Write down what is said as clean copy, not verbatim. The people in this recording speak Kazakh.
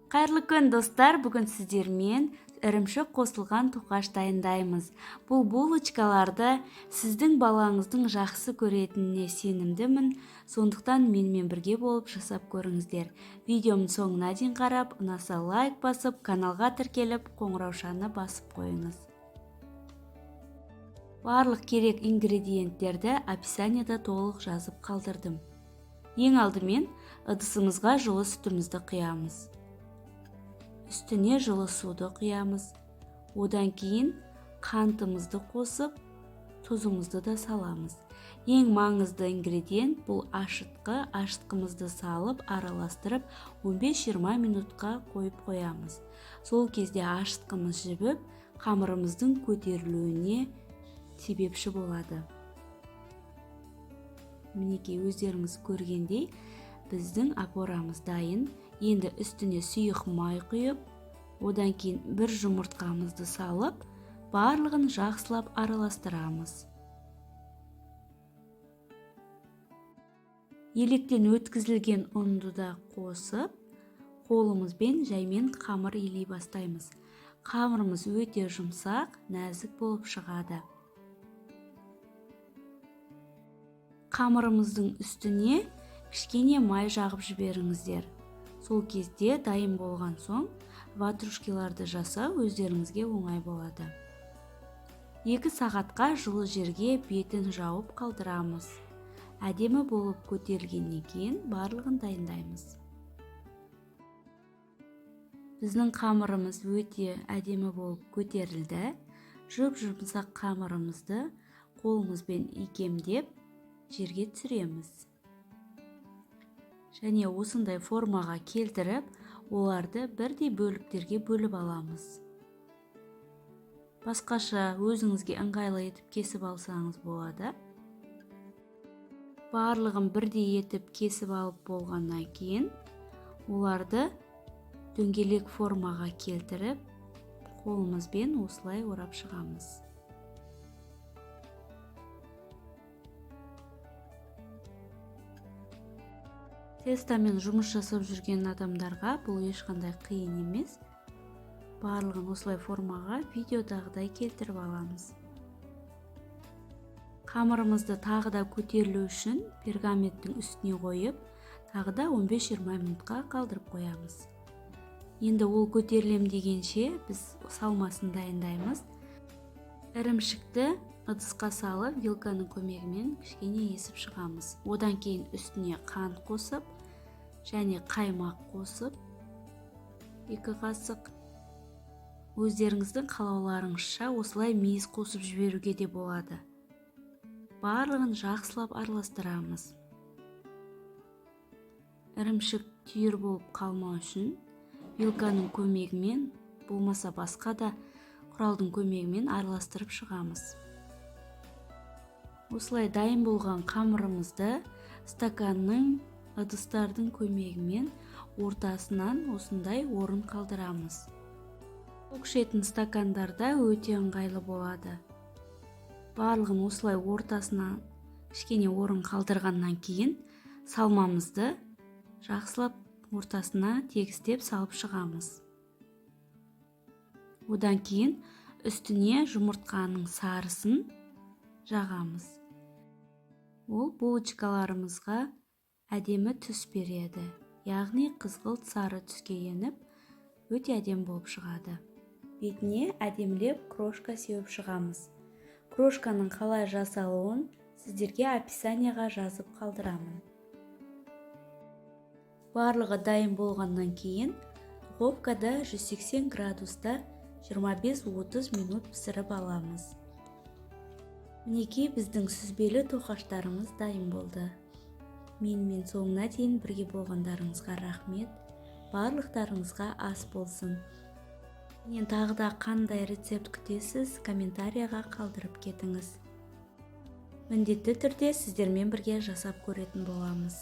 Қайырлы күн достар, бүгін сіздермен ірімшік қосылған тоқаш дайындаймыз. Бұл булочкаларды сіздің балаңыздың жақсы көретініне сенімдімін, сондықтан менімен бірге болып жасап көріңіздер. Видеомның соңына дейін қарап, ұнаса лайк басып, каналға тіркеліп, қоңыраушаны басып қойыңыз. Барлық керек ингредиенттерді описаниеда толық жазып қалдырдым. Ең алдымен ыдысымызға жылы сүтімізді құямыз. Үстіне жылы суды құямыз. Одан кейін қантымызды қосып, тұзымызды да саламыз. Ең маңызды ингредиент бұл ашытқы. Ашытқымызды салып, араластырып, 15-20 минутқа қойып қоямыз. Сол кезде ашытқымыз жібіп, қамырымыздың көтерілуіне себепші болады. Мінекей өздеріңіз көргендей, біздің опорамыз дайын. Енді үстіне сұйық май құйып, одан кейін бір жұмыртқамызды салып, барлығын жақсылап араластырамыз. Електен өткізілген ұнды да қосып, қолымызбен жаймен қамыр илей бастаймыз. Қамырымыз өте жұмсақ, нәзік болып шығады. Қамырымыздың үстіне кішкене май жағып жіберіңіздер. Сол кезде дайын болған соң ватрушкаларды жасау өздеріңізге оңай болады. 2 сағатқа жылы жерге бетін жауып қалдырамыз. Әдемі болып көтерілгеннен кейін барлығын дайындаймыз. Біздің қамырымыз өте әдемі болып көтерілді. Жұп-жұмсақ қамырымызды қолымызбен икемдеп жерге түсіреміз. Және осындай формаға келтіріп, оларды бірдей бөліктерге бөліп аламыз. Басқаша өзіңізге ыңғайлы етіп кесіп алсаңыз болады. Барлығын бірдей етіп кесіп алып болғаннан кейін, оларды дөңгелек формаға келтіріп, қолымызбен осылай орап шығамыз. Тестамен жұмыс жасап жүрген адамдарға бұл ешқандай қиын емес. Барлығын осылай формаға видеодағыдай келтіріп аламыз. Қамырымызды тағы да көтерілу үшін пергаменттің үстіне қойып, тағы да 15-20 минутқа қалдырып қоямыз. Енді ол көтерілем дегенше біз салмасын дайындаймыз. Ірімшікті ыдысқа салып, вилканың көмегімен кішкене есіп шығамыз. Одан кейін үстіне қант қосып, және қаймақ қосып, 2 қасық. Өздеріңіздің қалауларыңызша осылай мейіз қосып жіберуге де болады. Барлығын жақсылап араластырамыз. Ірімшік түйір болып қалмау үшін вилканың көмегімен, болмаса басқа да құралдың көмегімен араластырып шығамыз. Осылай дайын болған қамырымызды стаканның, ыдыстардың көмегімен ортасынан осындай орын қалдырамыз. Тоқ ішетін стакандарда өте ыңғайлы болады. Барлығын осылай ортасынан кішкене орын қалдырғаннан кейін салмамызды жақсылап ортасына тегістеп салып шығамыз. Одан кейін үстіне жұмыртқаның сарысын жағамыз. Ол булочкаларымызға әдемі түс береді. Яғни қызғылт сары түске еніп, өте әдемі болып шығады. Бетіне әдемілеп крошка сеуіп шығамыз. Крошканың қалай жасалуын сіздерге описаниеға жазып қалдырамын. Барлығы дайын болғаннан кейін духовкада 180 градуста 25-30 минут пісіріп аламыз. Мінекей біздің сүзбелі тоқаштарымыз дайын болды. Менімен соңына дейін бірге болғандарыңызға рахмет. Барлықтарыңызға ас болсын. Мен тағы да қандай рецепт күтесіз, комментарияға қалдырып кетіңіз. Міндетті түрде сіздермен бірге жасап көретін боламыз.